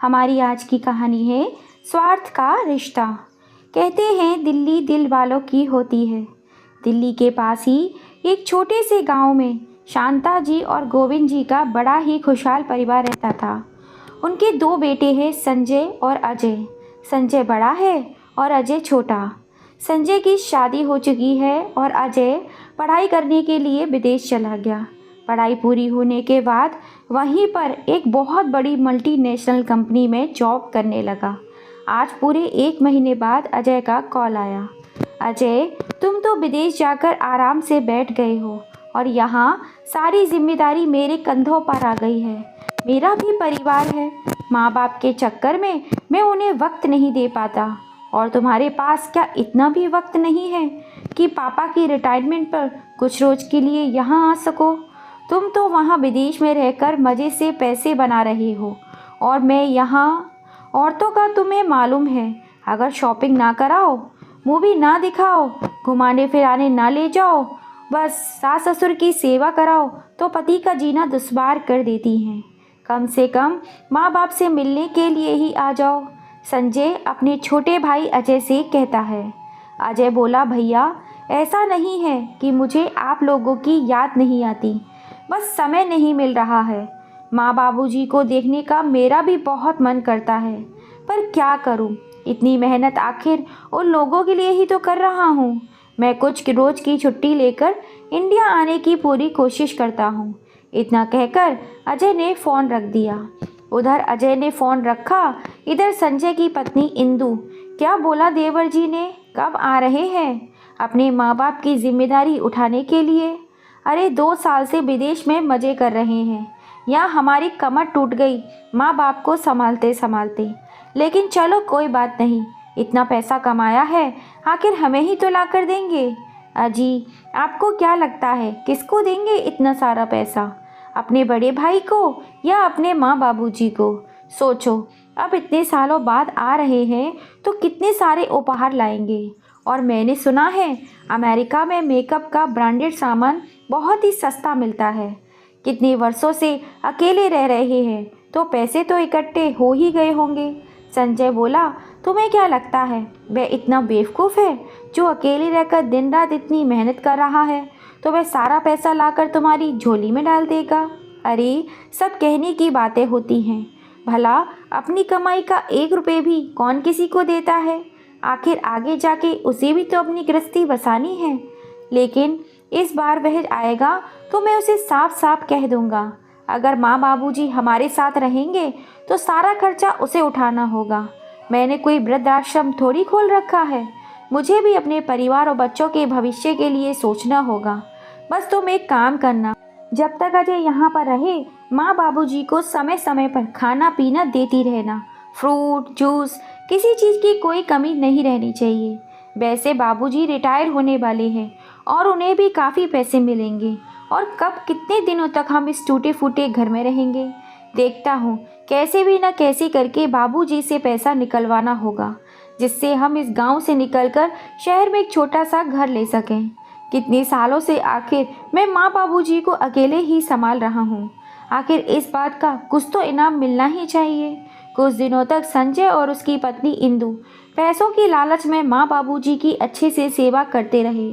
हमारी आज की कहानी है स्वार्थ का रिश्ता। कहते हैं दिल्ली दिल वालों की होती है। दिल्ली के पास ही एक छोटे से गांव में शांता जी और गोविंद जी का बड़ा ही खुशहाल परिवार रहता था। उनके दो बेटे हैं, संजय और अजय। संजय बड़ा है और अजय छोटा। संजय की शादी हो चुकी है और अजय पढ़ाई करने के लिए विदेश चला गया। पढ़ाई पूरी होने के बाद वहीं पर एक बहुत बड़ी मल्टीनेशनल कंपनी में जॉब करने लगा। आज पूरे 1 महीने बाद अजय का कॉल आया। अजय, तुम तो विदेश जाकर आराम से बैठ गए हो और यहाँ सारी जिम्मेदारी मेरे कंधों पर आ गई है। मेरा भी परिवार है। माँ बाप के चक्कर में मैं उन्हें वक्त नहीं दे पाता और तुम्हारे पास क्या इतना भी वक्त नहीं है कि पापा की रिटायरमेंट पर कुछ रोज के लिए यहाँ आ सको। तुम तो वहाँ विदेश में रहकर मज़े से पैसे बना रहे हो और मैं यहाँ। औरतों का तुम्हें मालूम है, अगर शॉपिंग ना कराओ, मूवी ना दिखाओ, घुमाने फिराने ना ले जाओ, बस सास ससुर की सेवा कराओ तो पति का जीना दुश्वार कर देती हैं। कम से कम माँ बाप से मिलने के लिए ही आ जाओ, संजय अपने छोटे भाई अजय से कहता है। अजय बोला, भैया ऐसा नहीं है कि मुझे आप लोगों की याद नहीं आती, बस समय नहीं मिल रहा है। माँ बाबूजी को देखने का मेरा भी बहुत मन करता है, पर क्या करूँ, इतनी मेहनत आखिर उन लोगों के लिए ही तो कर रहा हूँ। मैं कुछ रोज़ की छुट्टी लेकर इंडिया आने की पूरी कोशिश करता हूँ। इतना कहकर अजय ने फ़ोन रख दिया। उधर अजय ने फ़ोन रखा, इधर संजय की पत्नी इंदु। क्या बोला देवर जी ने, कब आ रहे हैं अपने माँ बाप की जिम्मेदारी उठाने के लिए? अरे 2 साल से विदेश में मज़े कर रहे हैं, यहाँ हमारी कमर टूट गई माँ बाप को संभालते संभालते। लेकिन चलो कोई बात नहीं, इतना पैसा कमाया है आखिर हमें ही तो ला कर देंगे। अजी, आपको क्या लगता है किसको देंगे इतना सारा पैसा? अपने बड़े भाई को या अपने माँ बाबूजी को? सोचो, अब इतने सालों बाद आ रहे हैं तो कितने सारे उपहार लाएंगे। और मैंने सुना है अमेरिका में मेकअप का ब्रांडेड सामान बहुत ही सस्ता मिलता है। कितने वर्षों से अकेले रह रहे हैं तो पैसे तो इकट्ठे हो ही गए होंगे। संजय बोला, तुम्हें क्या लगता है वह इतना बेवकूफ़ है जो अकेले रहकर दिन रात इतनी मेहनत कर रहा है तो वह सारा पैसा लाकर तुम्हारी झोली में डाल देगा? अरे सब कहने की बातें होती हैं, भला अपनी कमाई का 1 रुपये भी कौन किसी को देता है? आखिर आगे जाके उसे भी तो अपनी गृहस्थी बसानी है। लेकिन इस बार वह आएगा तो मैं उसे साफ साफ कह दूंगा, अगर माँ बाबूजी हमारे साथ रहेंगे तो सारा खर्चा उसे उठाना होगा। मैंने कोई वृद्धाश्रम थोड़ी खोल रखा है, मुझे भी अपने परिवार और बच्चों के भविष्य के लिए सोचना होगा। बस तुम एक काम करना, जब तक अजय यहाँ पर रहे माँ बाबूजी को समय समय पर खाना पीना देती रहना। फ्रूट जूस, किसी चीज़ की कोई कमी नहीं रहनी चाहिए। वैसे बाबूजी रिटायर होने वाले हैं और उन्हें भी काफ़ी पैसे मिलेंगे, और कब कितने दिनों तक हम इस टूटे फूटे घर में रहेंगे? देखता हूँ कैसे भी न कैसे करके बाबूजी से पैसा निकलवाना होगा, जिससे हम इस गांव से निकलकर शहर में एक छोटा सा घर ले सकें। कितने सालों से आखिर मैं माँ बाबूजी को अकेले ही संभाल रहा हूँ, आखिर इस बात का कुछ तो इनाम मिलना ही चाहिए। कुछ दिनों तक संजय और उसकी पत्नी इंदु पैसों की लालच में माँ बाबूजी की अच्छे से सेवा करते रहे।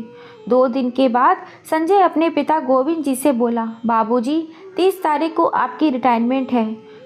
2 दिन के बाद संजय अपने पिता गोविंद जी से बोला, बाबूजी 30 तारीख को आपकी रिटायरमेंट है,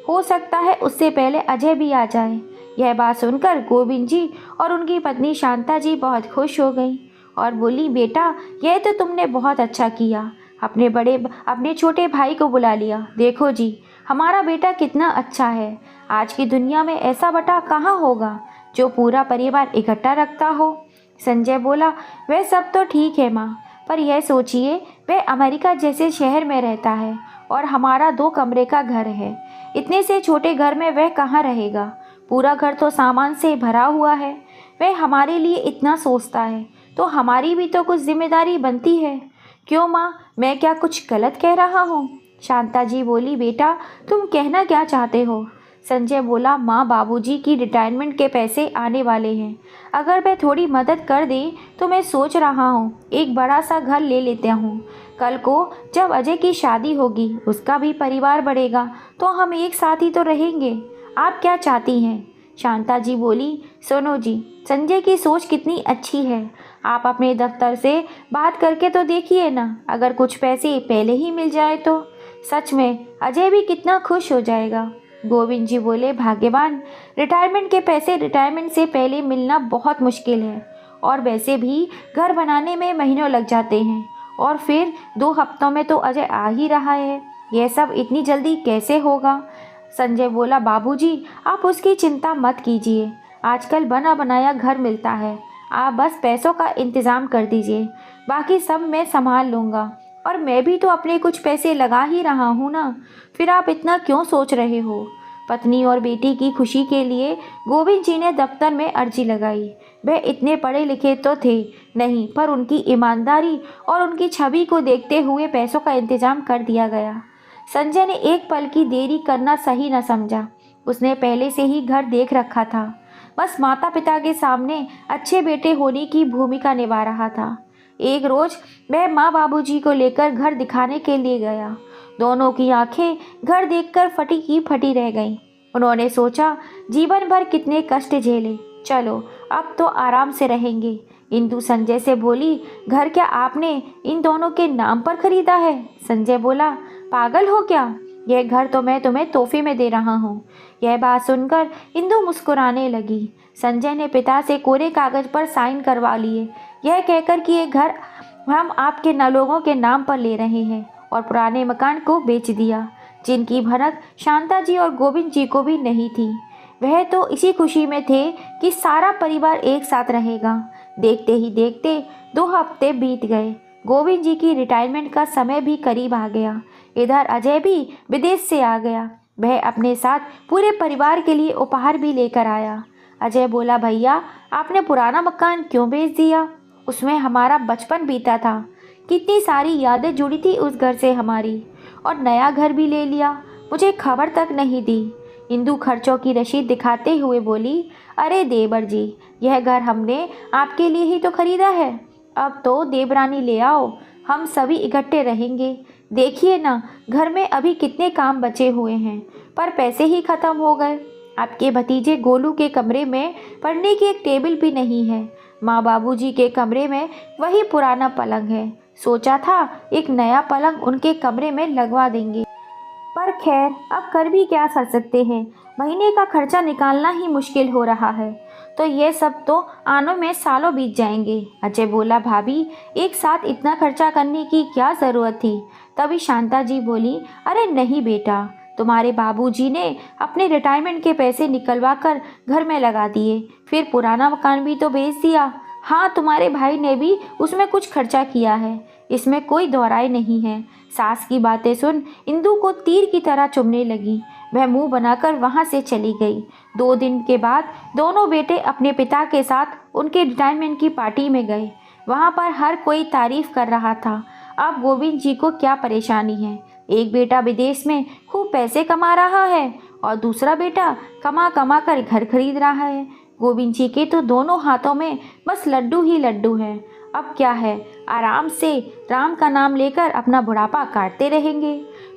हो सकता है उससे पहले अजय भी आ जाए। यह बात सुनकर गोविंद जी और उनकी पत्नी शांता जी बहुत खुश हो गई और बोली, बेटा यह तो तुमने बहुत अच्छा किया, अपने छोटे भाई को बुला लिया। देखो जी, हमारा बेटा कितना अच्छा है। आज की दुनिया में ऐसा बेटा कहाँ होगा जो पूरा परिवार इकट्ठा रखता हो। संजय बोला, वह सब तो ठीक है माँ, पर यह सोचिए वह अमेरिका जैसे शहर में रहता है और हमारा 2 कमरे का घर है। इतने से छोटे घर में वह कहाँ रहेगा? पूरा घर तो सामान से भरा हुआ है। वह हमारे लिए इतना सोचता है तो हमारी भी तो कुछ जिम्मेदारी बनती है। क्यों माँ, मैं क्या कुछ गलत कह रहा हूँ? शांता जी बोली, बेटा तुम कहना क्या चाहते हो? संजय बोला, माँ बाबूजी की रिटायरमेंट के पैसे आने वाले हैं, अगर मैं थोड़ी मदद कर दें तो मैं सोच रहा हूँ एक बड़ा सा घर ले लेता हूँ। कल को जब अजय की शादी होगी, उसका भी परिवार बढ़ेगा तो हम एक साथ ही तो रहेंगे। आप क्या चाहती हैं? शांता जी बोली, सुनो जी, संजय की सोच कितनी अच्छी है। आप अपने दफ्तर से बात करके तो देखिए ना, अगर कुछ पैसे पहले ही मिल जाए तो सच में अजय भी कितना खुश हो जाएगा। गोविंद जी बोले, भाग्यवान, रिटायरमेंट के पैसे रिटायरमेंट से पहले मिलना बहुत मुश्किल है, और वैसे भी घर बनाने में महीनों लग जाते हैं, और फिर 2 हफ्तों में तो अजय आ ही रहा है। यह सब इतनी जल्दी कैसे होगा? संजय बोला, बाबूजी, आप उसकी चिंता मत कीजिए, आजकल बना बनाया घर मिलता है। आप बस पैसों का इंतज़ाम कर दीजिए, बाकी सब मैं संभाल लूँगा। और मैं भी तो अपने कुछ पैसे लगा ही रहा हूँ ना, फिर आप इतना क्यों सोच रहे हो? पत्नी और बेटी की खुशी के लिए गोविंद जी ने दफ्तर में अर्जी लगाई। वह इतने पढ़े लिखे तो थे नहीं, पर उनकी ईमानदारी और उनकी छवि को देखते हुए पैसों का इंतजाम कर दिया गया। संजय ने एक पल की देरी करना सही न समझा। उसने पहले से ही घर देख रखा था, बस माता पिता के सामने अच्छे बेटे होने की भूमिका निभा रहा था। एक रोज वह माँ बाबूजी को लेकर घर दिखाने के लिए गया। दोनों की आंखें घर देखकर फटी की फटी रह गईं। उन्होंने सोचा, जीवन भर कितने कष्ट झेले, चलो अब तो आराम से रहेंगे। इंदु संजय से बोली, घर क्या आपने इन दोनों के नाम पर खरीदा है? संजय बोला, पागल हो क्या, यह घर तो मैं तुम्हें तोहफे में दे रहा हूँ। यह बात सुनकर इंदु मुस्कुराने लगी। संजय ने पिता से कोरे कागज पर साइन करवा लिए, यह कहकर कि ये घर हम आपके न लोगों के नाम पर ले रहे हैं, और पुराने मकान को बेच दिया, जिनकी भनक शांता जी और गोविंद जी को भी नहीं थी। वह तो इसी खुशी में थे कि सारा परिवार एक साथ रहेगा। देखते ही देखते 2 हफ्ते बीत गए। गोविंद जी की रिटायरमेंट का समय भी करीब आ गया। इधर अजय भी विदेश से आ गया। वह अपने साथ पूरे परिवार के लिए उपहार भी लेकर आया। अजय बोला, भैया, आपने पुराना मकान क्यों बेच दिया? उसमें हमारा बचपन बीता था, कितनी सारी यादें जुड़ी थी उस घर से हमारी, और नया घर भी ले लिया, मुझे खबर तक नहीं दी। इंदु खर्चों की रसीद दिखाते हुए बोली, अरे देवर जी, यह घर हमने आपके लिए ही तो खरीदा है, अब तो देवरानी ले आओ, हम सभी इकट्ठे रहेंगे। देखिए ना, घर में अभी कितने काम बचे हुए हैं, पर पैसे ही खत्म हो गए। आपके भतीजे गोलू के कमरे में पढ़ने की एक टेबल भी नहीं है। माँ बाबूजी के कमरे में वही पुराना पलंग है। सोचा था एक नया पलंग उनके कमरे में लगवा देंगे, पर खैर अब कर भी क्या कर सकते हैं, महीने का खर्चा निकालना ही मुश्किल हो रहा है, तो ये सब तो आनों में सालों बीत जाएंगे। अजय बोला, भाभी, एक साथ इतना खर्चा करने की क्या ज़रूरत थी? तभी शांता जी बोली, अरे नहीं बेटा, तुम्हारे बाबूजी ने अपने रिटायरमेंट के पैसे निकलवा कर घर में लगा दिए, फिर पुराना मकान भी तो बेच दिया। हाँ, तुम्हारे भाई ने भी उसमें कुछ खर्चा किया है, इसमें कोई दोहराई नहीं है। सास की बातें सुन इंदु को तीर की तरह चुभने लगी। वह मुंह बनाकर वहां से चली गई। 2 दिन के बाद दोनों बेटे अपने पिता के साथ उनके रिटायरमेंट की पार्टी में गए। वहां पर हर कोई तारीफ कर रहा था। अब गोविंद जी को क्या परेशानी है? एक बेटा विदेश में खूब पैसे कमा रहा है, और दूसरा बेटा कमा कमा कर घर खरीद रहा है। गोविंद जी के तो दोनों हाथों में बस लड्डू ही लड्डू हैं। अब क्या है, आराम से राम का नाम लेकर अपना बुढ़ापा काटते रहेंगे।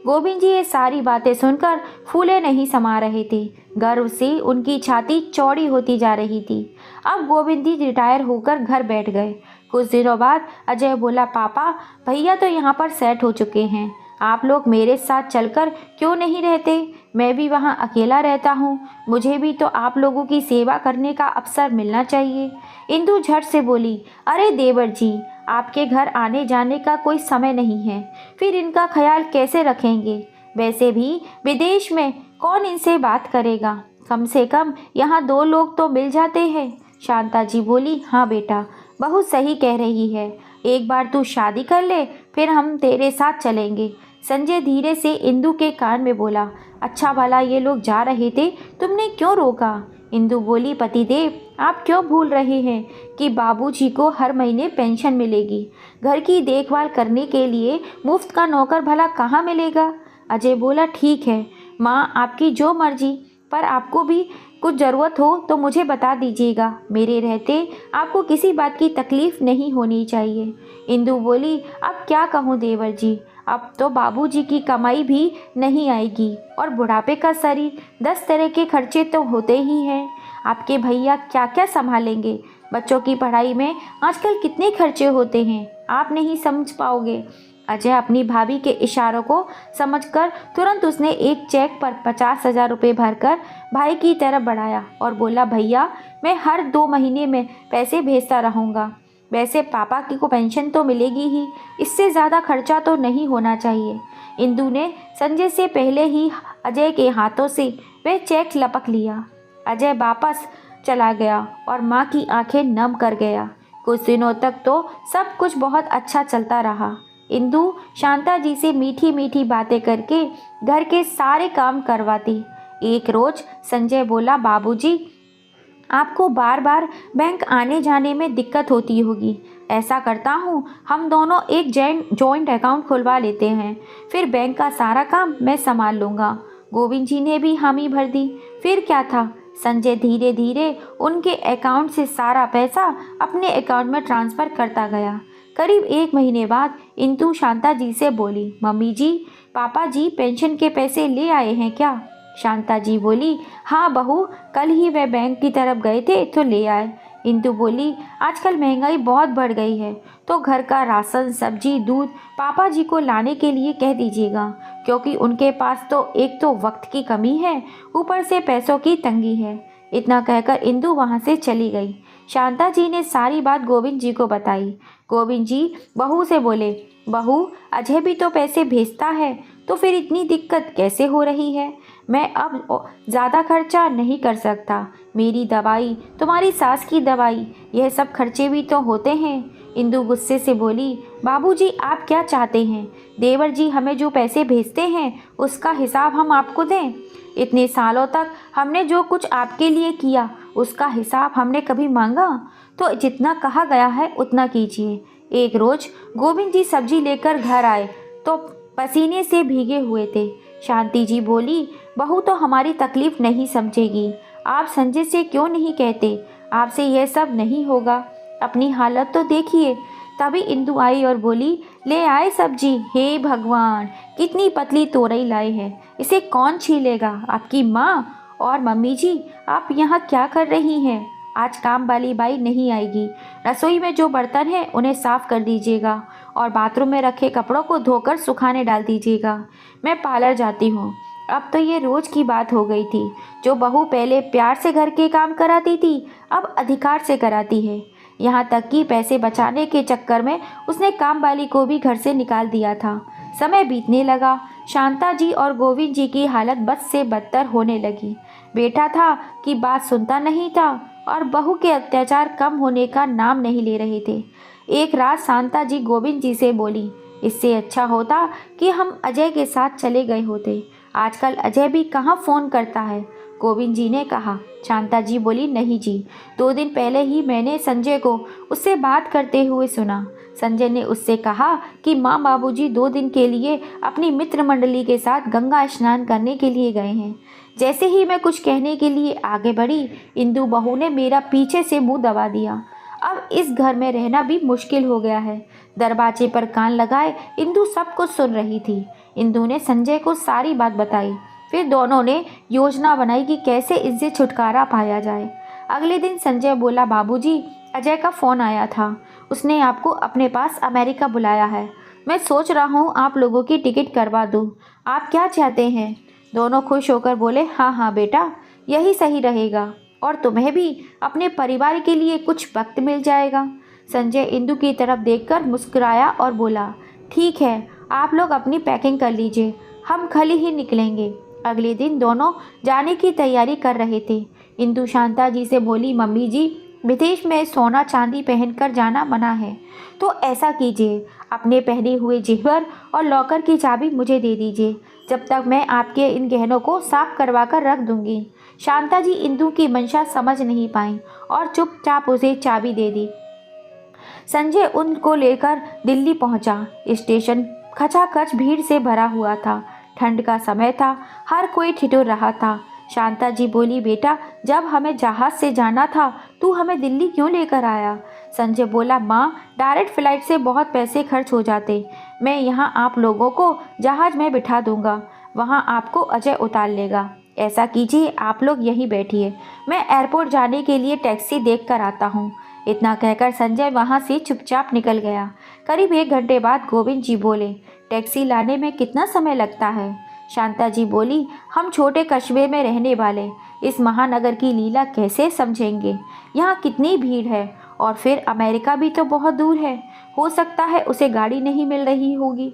गोविंद जी ये सारी बातें सुनकर फूले नहीं समा रहे थे। गर्व से उनकी छाती चौड़ी होती जा रही थी। अब गोविंद जी रिटायर होकर घर बैठ गए। कुछ दिनों बाद अजय बोला, पापा, भैया तो यहाँ पर सेट हो चुके हैं, आप लोग मेरे साथ चलकर क्यों नहीं रहते? मैं भी वहाँ अकेला रहता हूँ, मुझे भी तो आप लोगों की सेवा करने का अवसर मिलना चाहिए। इंदु झट से बोली, अरे देवर जी, आपके घर आने जाने का कोई समय नहीं है, फिर इनका ख्याल कैसे रखेंगे? वैसे भी विदेश में कौन इनसे बात करेगा? कम से कम यहाँ 2 लोग तो मिल जाते हैं। शांता जी बोली, हाँ बेटा, बहुत सही कह रही है, एक बार तू शादी कर ले, फिर हम तेरे साथ चलेंगे। संजय धीरे से इंदु के कान में बोला, अच्छा भला ये लोग जा रहे थे, तुमने क्यों रोका? इंदु बोली, पतिदेव, आप क्यों भूल रहे हैं कि बाबूजी को हर महीने पेंशन मिलेगी? घर की देखभाल करने के लिए मुफ्त का नौकर भला कहाँ मिलेगा? अजय बोला, ठीक है माँ, आपकी जो मर्जी, पर आपको भी कुछ ज़रूरत हो तो मुझे बता दीजिएगा, मेरे रहते आपको किसी बात की तकलीफ़ नहीं होनी चाहिए। इंदु बोली, अब क्या कहूँ देवर जी, अब तो बाबूजी की कमाई भी नहीं आएगी और बुढ़ापे का शरीर, 10 तरह के खर्चे तो होते ही हैं। आपके भैया क्या क्या संभालेंगे? बच्चों की पढ़ाई में आजकल कितने खर्चे होते हैं, आप नहीं समझ पाओगे। अजय अपनी भाभी के इशारों को समझकर तुरंत उसने एक चेक पर 50,000 रुपये भरकर भाई की तरफ बढ़ाया और बोला, भैया मैं हर 2 महीने में पैसे भेजता रहूँगा। वैसे पापा की को पेंशन तो मिलेगी ही, इससे ज़्यादा खर्चा तो नहीं होना चाहिए। इंदु ने संजय से पहले ही अजय के हाथों से वह चेक लपक लिया। अजय वापस चला गया और माँ की आंखें नम कर गया। कुछ दिनों तक तो सब कुछ बहुत अच्छा चलता रहा। इंदु शांता जी से मीठी मीठी बातें करके घर के सारे काम करवाती। एक रोज संजय बोला, बाबूजी आपको बार बार बैंक आने जाने में दिक्कत होती होगी। ऐसा करता हूँ, हम दोनों एक जॉइंट अकाउंट खुलवा लेते हैं, फिर बैंक का सारा काम मैं संभाल लूँगा। गोविंद जी ने भी हामी भर दी। फिर क्या था, संजय धीरे धीरे उनके अकाउंट से सारा पैसा अपने अकाउंट में ट्रांसफ़र करता गया। करीब 1 महीने बाद इंदु शांता जी से बोली, मम्मी जी पापा जी पेंशन के पैसे ले आए हैं क्या? शांता जी बोली, हाँ बहू, कल ही वह बैंक की तरफ गए थे तो ले आए। इंदु बोली, आजकल महंगाई बहुत बढ़ गई है, तो घर का राशन, सब्जी, दूध पापा जी को लाने के लिए कह दीजिएगा, क्योंकि उनके पास तो एक तो वक्त की कमी है, ऊपर से पैसों की तंगी है। इतना कहकर इंदु वहाँ से चली गई। शांता जी ने सारी बात गोविंद जी को बताई। गोविंद जी बहू से बोले, बहू अजय भी तो पैसे भेजता है, तो फिर इतनी दिक्कत कैसे हो रही है? मैं अब ज़्यादा खर्चा नहीं कर सकता। मेरी दवाई, तुम्हारी सास की दवाई, यह सब खर्चे भी तो होते हैं। इंदु गुस्से से बोली, बाबूजी आप क्या चाहते हैं? देवर जी हमें जो पैसे भेजते हैं उसका हिसाब हम आपको दें? इतने सालों तक हमने जो कुछ आपके लिए किया उसका हिसाब हमने कभी मांगा? तो जितना कहा गया है उतना कीजिए। एक रोज गोविंद जी सब्जी लेकर घर आए तो पसीने से भीगे हुए थे। शांति जी बोली, बहू तो हमारी तकलीफ नहीं समझेगी, आप संजय से क्यों नहीं कहते? आपसे यह सब नहीं होगा, अपनी हालत तो देखिए। तभी इंदु आई और बोली, ले आए सब्जी। हे भगवान, कितनी पतली तोरई लाए हैं, इसे कौन छीलेगा? आपकी माँ। और मम्मी जी आप यहाँ क्या कर रही हैं? आज काम वाली बाई नहीं आएगी। रसोई में जो बर्तन हैं उन्हें साफ़ कर दीजिएगा और बाथरूम में रखे कपड़ों को धोकर सुखाने डाल दीजिएगा। मैं पार्लर जाती हूँ। अब तो ये रोज़ की बात हो गई थी। जो बहू पहले प्यार से घर के काम कराती थी अब अधिकार से कराती है। यहाँ तक कि पैसे बचाने के चक्कर में उसने काम वाली को भी घर से निकाल दिया था। समय बीतने लगा। शांता जी और गोविंद जी की हालत बद से बदतर होने लगी। बेटा था कि बात सुनता नहीं था और बहू के अत्याचार कम होने का नाम नहीं ले रहे थे। एक रात शांता जी गोविंद जी से बोली, इससे अच्छा होता कि हम अजय के साथ चले गए होते। आजकल अजय भी कहाँ फ़ोन करता है। गोविंद जी ने कहा। शांता जी बोली, नहीं जी, 2 दिन पहले ही मैंने संजय को उससे बात करते हुए सुना। संजय ने उससे कहा कि माँ बाबूजी 2 दिन के लिए अपनी मित्र मंडली के साथ गंगा स्नान करने के लिए गए हैं। जैसे ही मैं कुछ कहने के लिए आगे बढ़ी, इंदु बहू ने मेरा पीछे से मुंह दबा दिया। अब इस घर में रहना भी मुश्किल हो गया है। दरवाजे पर कान लगाए इंदु सब कुछ सुन रही थी। इंदु ने संजय को सारी बात बताई। फिर दोनों ने योजना बनाई कि कैसे इससे छुटकारा पाया जाए। अगले दिन संजय बोला, बाबूजी अजय का फ़ोन आया था, उसने आपको अपने पास अमेरिका बुलाया है। मैं सोच रहा हूँ आप लोगों की टिकट करवा दूँ, आप क्या चाहते हैं? दोनों खुश होकर बोले, हाँ हाँ बेटा, यही सही रहेगा और तुम्हें भी अपने परिवार के लिए कुछ वक्त मिल जाएगा। संजय इंदु की तरफ देखकर मुस्कुराया और बोला, ठीक है, आप लोग अपनी पैकिंग कर लीजिए, हम कल ही निकलेंगे। अगले दिन दोनों जाने की तैयारी कर रहे थे। इंदु शांता जी से बोली, मम्मी जी विदेश में सोना चांदी पहनकर जाना मना है, तो ऐसा कीजिए, अपने पहने हुए जेवर और लॉकर की चाबी मुझे दे दीजिए, जब तक मैं आपके इन गहनों को साफ करवा कर रख दूंगी। शांता जी इंदु की मंशा समझ नहीं पाई और चुपचाप उसे चाबी दे दी। संजय उनको लेकर दिल्ली पहुंचा। स्टेशन खचाखच भीड़ से भरा हुआ था। ठंड का समय था, हर कोई ठिठुर रहा था। शांता जी बोली, बेटा जब हमें जहाज़ से जाना था तू हमें दिल्ली क्यों लेकर आया? संजय बोला, माँ, डायरेक्ट फ्लाइट से बहुत पैसे खर्च हो जाते। मैं यहाँ आप लोगों को जहाज़ में बिठा दूंगा, वहाँ आपको अजय उतार लेगा। ऐसा कीजिए, आप लोग यहीं बैठिए, मैं एयरपोर्ट जाने के लिए टैक्सी देख कर आता हूँ। इतना कहकर संजय वहाँ से चुपचाप निकल गया। करीब 1 घंटे बाद गोविंद जी बोले, टैक्सी लाने में कितना समय लगता है? शांता जी बोली, हम छोटे कस्बे में रहने वाले इस महानगर की लीला कैसे समझेंगे? यहाँ कितनी भीड़ है, और फिर अमेरिका भी तो बहुत दूर है। हो सकता है उसे गाड़ी नहीं मिल रही होगी।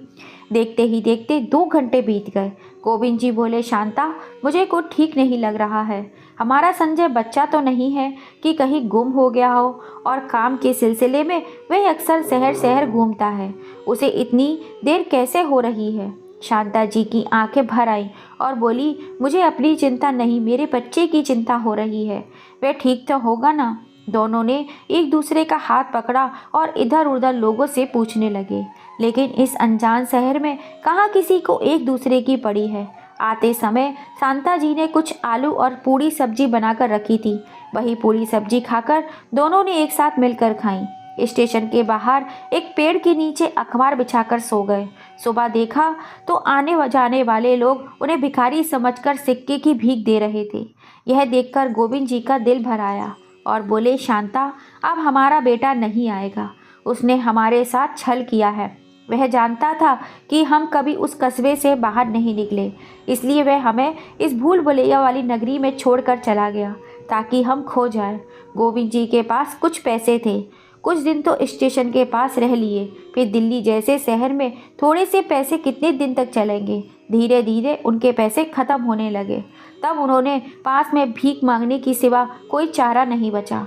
देखते ही देखते 2 घंटे बीत गए। गोविंद जी बोले, शांता, मुझे कुछ ठीक नहीं लग रहा है। हमारा संजय बच्चा तो नहीं है कि कहीं गुम हो गया हो, और काम के सिलसिले में वह अक्सर शहर शहर घूमता है। उसे इतनी देर कैसे हो रही है? शांता जी की आंखें भर आईं और बोली, मुझे अपनी चिंता नहीं, मेरे बच्चे की चिंता हो रही है। वह ठीक तो होगा ना? दोनों ने एक दूसरे का हाथ पकड़ा और इधर उधर लोगों से पूछने लगे, लेकिन इस अनजान शहर में कहाँ किसी को एक दूसरे की पड़ी है। आते समय शांता जी ने कुछ आलू और पूड़ी सब्जी बनाकर रखी थी। वही पूड़ी सब्जी खाकर दोनों ने एक साथ मिलकर खाई। स्टेशन के बाहर एक पेड़ के नीचे अखबार बिछाकर सो गए। सुबह देखा तो आने जाने वाले लोग उन्हें भिखारी समझकर सिक्के की भीख दे रहे थे। यह देखकर गोविंद जी का दिल भर आया और बोले, शांता, अब हमारा बेटा नहीं आएगा। उसने हमारे साथ छल किया है। वह जानता था कि हम कभी उस कस्बे से बाहर नहीं निकले, इसलिए वह हमें इस भूल भुलैया वाली नगरी में छोड़कर चला गया ताकि हम खो जाएं। गोविंद जी के पास कुछ पैसे थे। कुछ दिन तो स्टेशन के पास रह लिए, फिर दिल्ली जैसे शहर में थोड़े से पैसे कितने दिन तक चलेंगे। धीरे धीरे उनके पैसे खत्म होने लगे। तब उन्होंने पास में भीख मांगने की सिवा कोई चारा नहीं बचा,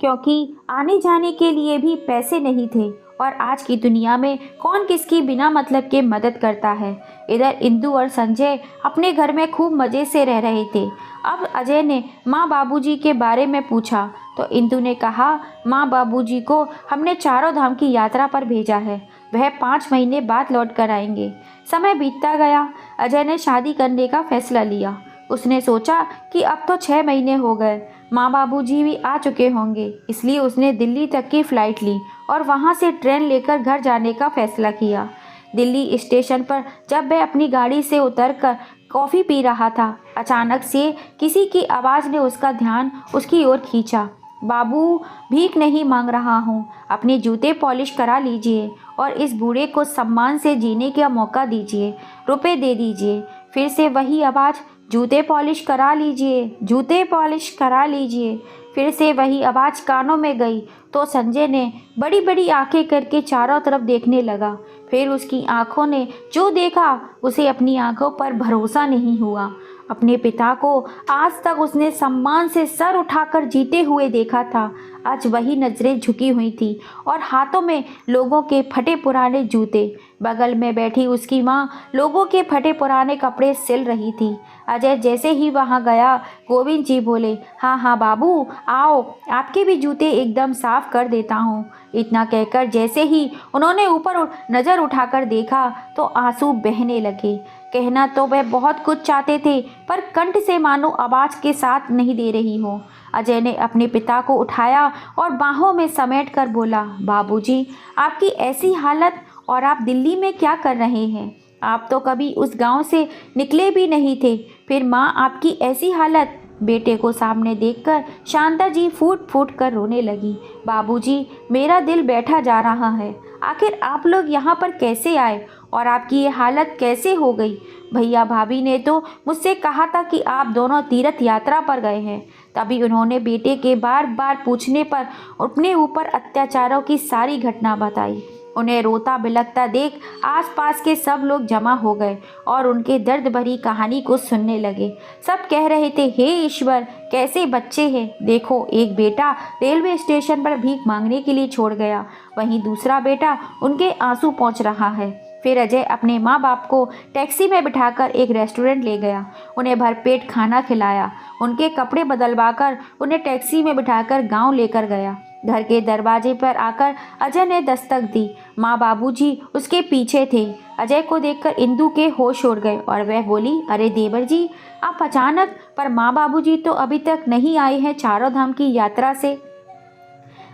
क्योंकि आने जाने के लिए भी पैसे नहीं थे। और आज की दुनिया में कौन किसकी बिना मतलब के मदद करता है। इधर इंदु और संजय अपने घर में खूब मज़े से रह रहे थे। अब अजय ने माँ बाबूजी के बारे में पूछा तो इंदु ने कहा, माँ बाबूजी को हमने चारों धाम की यात्रा पर भेजा है, वह 5 महीने बाद लौट कर आएंगे। समय बीतता गया। अजय ने शादी करने का फैसला लिया। उसने सोचा कि अब तो 6 महीने हो गए, माँ बाबूजी भी आ चुके होंगे, इसलिए उसने दिल्ली तक की फ़्लाइट ली और वहाँ से ट्रेन लेकर घर जाने का फैसला किया। दिल्ली स्टेशन पर जब वह अपनी गाड़ी से उतरकर कॉफ़ी पी रहा था, अचानक से किसी की आवाज़ ने उसका ध्यान उसकी ओर खींचा। बाबू, भीख नहीं मांग रहा हूँ, अपने जूते पॉलिश करा लीजिए और इस बूढ़े को सम्मान से जीने का मौका दीजिए, रुपए दे दीजिए। फिर से वही आवाज़, जूते पॉलिश करा लीजिए, जूते पॉलिश करा लीजिए। फिर से वही आवाज़ कानों में गई तो संजय ने बड़ी बड़ी आंखें करके चारों तरफ देखने लगा। फिर उसकी आंखों ने जो देखा उसे अपनी आंखों पर भरोसा नहीं हुआ। अपने पिता को आज तक उसने सम्मान से सर उठाकर जीते हुए देखा था, आज वही नज़रें झुकी हुई थी और हाथों में लोगों के फटे पुराने जूते। बगल में बैठी उसकी माँ लोगों के फटे पुराने कपड़े सिल रही थी। अजय जैसे ही वहाँ गया, गोविंद जी बोले, हाँ हाँ बाबू, आओ, आपके भी जूते एकदम साफ कर देता हूँ। इतना कहकर जैसे ही उन्होंने ऊपर नज़र उठाकर देखा तो आंसू बहने लगे। कहना तो वह बहुत कुछ चाहते थे, पर कंठ से मानो आवाज़ के साथ नहीं दे रही हो। अजय ने अपने पिता को उठाया और बाहों में समेट कर बोला, बाबूजी, आपकी ऐसी हालत और आप दिल्ली में क्या कर रहे हैं? आप तो कभी उस गांव से निकले भी नहीं थे, फिर माँ आपकी ऐसी हालत। बेटे को सामने देखकर शांता जी फूट फूट कर रोने लगी। बाबूजी, मेरा दिल बैठा जा रहा है, आखिर आप लोग यहाँ पर कैसे आए और आपकी ये हालत कैसे हो गई? भैया भाभी ने तो मुझसे कहा था कि आप दोनों तीर्थ यात्रा पर गए हैं। तभी उन्होंने बेटे के बार बार पूछने पर अपने ऊपर अत्याचारों की सारी घटना बताई। उन्हें रोता बिलखता देख आसपास के सब लोग जमा हो गए और उनके दर्द भरी कहानी को सुनने लगे। सब कह रहे थे, हे ईश्वर, कैसे बच्चे हैं। देखो, एक बेटा रेलवे स्टेशन पर भीख मांगने के लिए छोड़ गया, वहीं दूसरा बेटा उनके आंसू पोंछ रहा है। फिर अजय अपने माँ बाप को टैक्सी में बिठाकर एक रेस्टोरेंट ले गया, उन्हें भरपेट खाना खिलाया, उनके कपड़े बदलवाकर उन्हें टैक्सी में बिठाकर गांव लेकर गया। घर के दरवाजे पर आकर अजय ने दस्तक दी। माँ बाबूजी उसके पीछे थे। अजय को देखकर इंदु के होश उड़ गए और वह बोली, अरे देवर जी, आप अचानक, पर माँ बाबूजी तो अभी तक नहीं आए हैं चारों धाम की यात्रा से।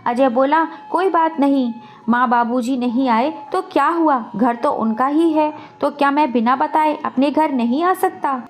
अजय बोला, कोई बात नहीं, माँ बाबूजी नहीं आए तो क्या हुआ, घर तो उनका ही है, तो क्या मैं बिना बताए अपने घर नहीं आ सकता?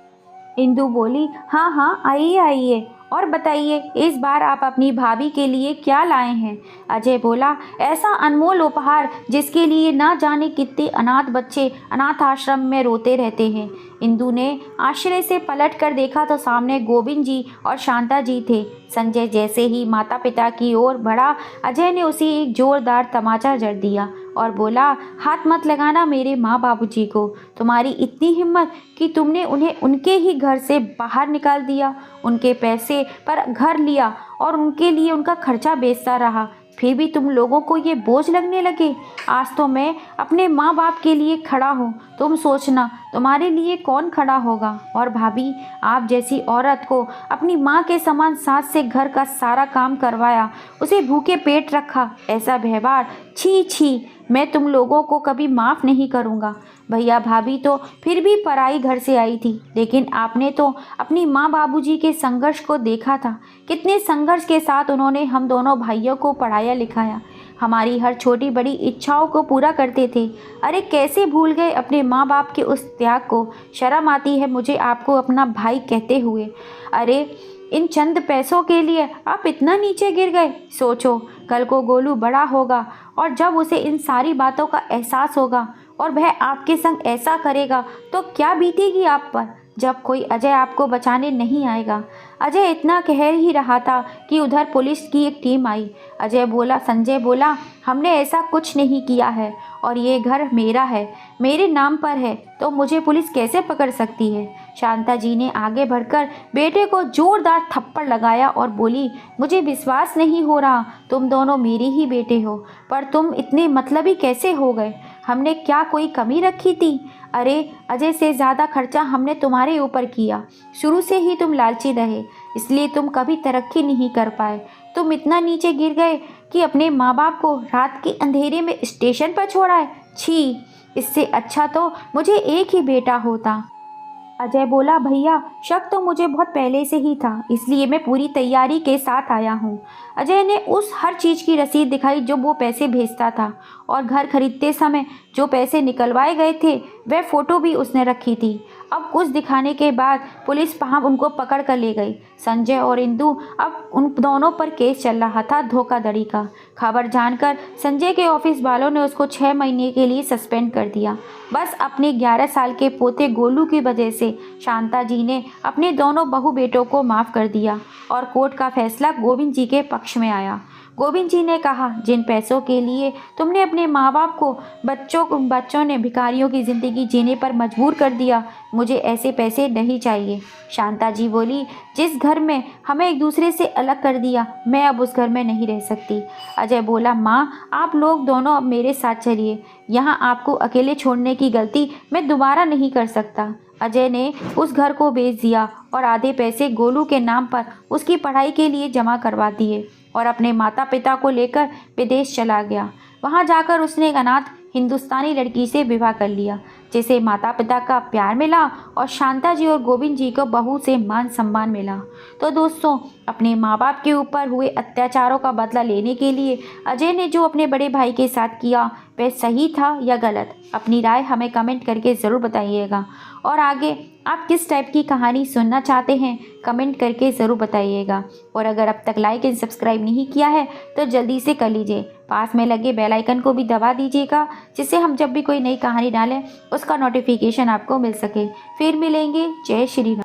इंदु बोली, हाँ हाँ, आइए आइए, और बताइए इस बार आप अपनी भाभी के लिए क्या लाए हैं? अजय बोला, ऐसा अनमोल उपहार जिसके लिए ना जाने कितने अनाथ बच्चे अनाथ आश्रम में रोते रहते हैं। इंदु ने आश्चर्य से पलट कर देखा तो सामने गोविंद जी और शांता जी थे। संजय जैसे ही माता पिता की ओर बढ़ा, अजय ने उसे एक जोरदार तमाचा जड़ दिया और बोला, हाथ मत लगाना मेरे माँ बाबूजी को। तुम्हारी इतनी हिम्मत कि तुमने उन्हें उनके ही घर से बाहर निकाल दिया, उनके पैसे पर घर लिया और उनके लिए उनका खर्चा बेचता रहा, फिर भी तुम लोगों को ये बोझ लगने लगे। आज तो मैं अपने माँ बाप के लिए खड़ा हूँ, तुम सोचना तुम्हारे लिए कौन खड़ा होगा। और भाभी, आप जैसी औरत को अपनी माँ के समान सास से घर का सारा काम करवाया, उसे भूखे पेट रखा, ऐसा व्यवहार, छी छी, मैं तुम लोगों को कभी माफ़ नहीं करूँगा। भैया भाभी तो फिर भी पराई घर से आई थी, लेकिन आपने तो अपनी माँ बाबूजी के संघर्ष को देखा था। कितने संघर्ष के साथ उन्होंने हम दोनों भाइयों को पढ़ाया लिखाया, हमारी हर छोटी बड़ी इच्छाओं को पूरा करते थे। अरे कैसे भूल गए अपने माँ बाप के उस त्याग को। शर्म आती है मुझे आपको अपना भाई कहते हुए। अरे इन चंद पैसों के लिए आप इतना नीचे गिर गए। सोचो, कल को गोलू बड़ा होगा और जब उसे इन सारी बातों का एहसास होगा और वह आपके संग ऐसा करेगा तो क्या बीतेगी आप पर, जब कोई अजय आपको बचाने नहीं आएगा। अजय इतना कह ही रहा था कि उधर पुलिस की एक टीम आई। संजय बोला, हमने ऐसा कुछ नहीं किया है और ये घर मेरा है, मेरे नाम पर है, तो मुझे पुलिस कैसे पकड़ सकती है। शांता जी ने आगे बढ़कर बेटे को जोरदार थप्पड़ लगाया और बोली, मुझे विश्वास नहीं हो रहा, तुम दोनों मेरे ही बेटे हो, पर तुम इतने मतलबी कैसे हो गए। हमने क्या कोई कमी रखी थी? अरे अजय से ज़्यादा खर्चा हमने तुम्हारे ऊपर किया। शुरू से ही तुम लालची रहे, इसलिए तुम कभी तरक्की नहीं कर पाए। तुम इतना नीचे गिर गए कि अपने माँ बाप को रात के अंधेरे में स्टेशन पर छोड़ा है। छी, इससे अच्छा तो मुझे एक ही बेटा होता। अजय बोला, भैया शक तो मुझे बहुत पहले से ही था, इसलिए मैं पूरी तैयारी के साथ आया हूँ। अजय ने उस हर चीज़ की रसीद दिखाई जो वो पैसे भेजता था, और घर खरीदते समय जो पैसे निकलवाए गए थे वह फ़ोटो भी उसने रखी थी। अब कुछ दिखाने के बाद पुलिस वहाँ उनको पकड़ कर ले गई। संजय और इंदु, अब उन दोनों पर केस चल रहा था धोखाधड़ी का। खबर जानकर संजय के ऑफिस वालों ने उसको 6 महीने के लिए सस्पेंड कर दिया। बस अपने 11 साल के पोते गोलू की वजह से शांता जी ने अपने दोनों बहू बेटों को माफ़ कर दिया और कोर्ट का फैसला गोविंद जी के पक्ष में आया। गोविंद जी ने कहा, जिन पैसों के लिए तुमने अपने माँ बाप को बच्चों ने भिखारियों की ज़िंदगी जीने पर मजबूर कर दिया, मुझे ऐसे पैसे नहीं चाहिए। शांता जी बोली, जिस घर में हमें एक दूसरे से अलग कर दिया, मैं अब उस घर में नहीं रह सकती। अजय बोला, माँ आप लोग दोनों अब मेरे साथ चलिए, यहाँ आपको अकेले छोड़ने की गलती मैं दोबारा नहीं कर सकता। अजय ने उस घर को बेच दिया और आधे पैसे गोलू के नाम पर उसकी पढ़ाई के लिए जमा करवा दिए और अपने माता पिता को लेकर विदेश चला गया। वहाँ जाकर उसने एक अनाथ हिंदुस्तानी लड़की से विवाह कर लिया, जिसे माता पिता का प्यार मिला और शांता जी और गोविंद जी को बहू से मान सम्मान मिला। तो दोस्तों, अपने माँ बाप के ऊपर हुए अत्याचारों का बदला लेने के लिए अजय ने जो अपने बड़े भाई के साथ किया वह सही था या गलत, अपनी राय हमें कमेंट करके ज़रूर बताइएगा। और आगे आप किस टाइप की कहानी सुनना चाहते हैं कमेंट करके ज़रूर बताइएगा। और अगर अब तक लाइक एंड सब्सक्राइब नहीं किया है तो जल्दी से कर लीजिए, पास में लगे बेल आइकन को भी दबा दीजिएगा, जिससे हम जब भी कोई नई कहानी डालें उसका नोटिफिकेशन आपको मिल सके। फिर मिलेंगे। जय श्री राम।